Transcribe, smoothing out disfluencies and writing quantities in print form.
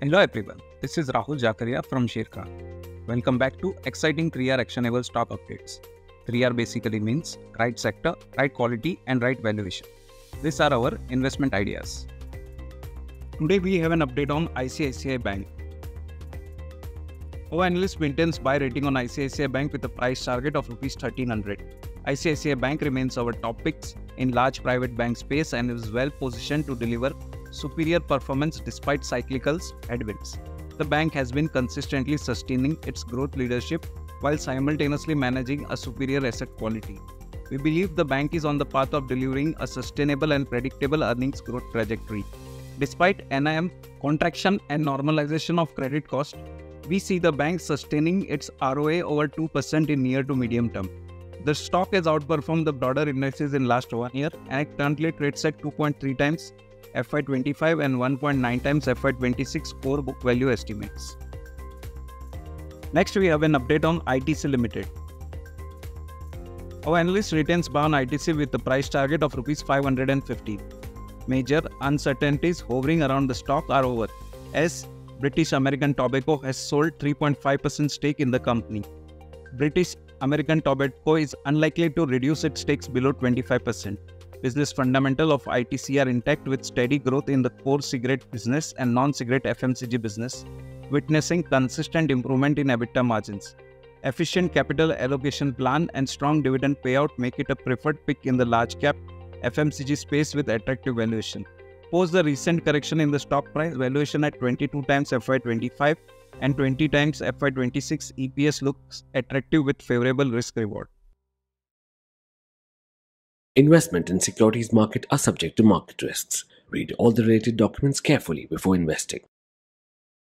Hello everyone, this is Rahul Jakaria from Sharekhan. Welcome back to exciting 3R actionable stock updates. 3R basically means right sector, right quality and right valuation. These are our investment ideas. Today we have an update on ICICI Bank. Our analyst maintains buy rating on ICICI Bank with a price target of Rs 1300. ICICI Bank remains our top picks in large private bank space and is well positioned to deliver superior performance despite cyclical headwinds. The bank has been consistently sustaining its growth leadership while simultaneously managing a superior asset quality. We believe the bank is on the path of delivering a sustainable and predictable earnings growth trajectory. Despite NIM contraction and normalization of credit cost, we see the bank sustaining its ROA over 2% in near to medium term. The stock has outperformed the broader indices in last 1 year and it currently trades at 2.3 times FY25 and 1.9 times FY26 core book value estimates. Next, we have an update on ITC Limited. Our analyst retains buy on ITC with the price target of Rs 515. Major uncertainties hovering around the stock are over, as British American Tobacco has sold 3.5% stake in the company. British American Tobacco is unlikely to reduce its stakes below 25%. Business fundamentals of ITC are intact with steady growth in the core cigarette business and non-cigarette FMCG business, witnessing consistent improvement in EBITDA margins. Efficient capital allocation plan and strong dividend payout make it a preferred pick in the large cap FMCG space with attractive valuation. Post the recent correction in the stock price, valuation at 22 times FY25 and 20 times FY26 EPS looks attractive with favorable risk reward. Investment in securities market are subject to market risks. Read all the related documents carefully before investing.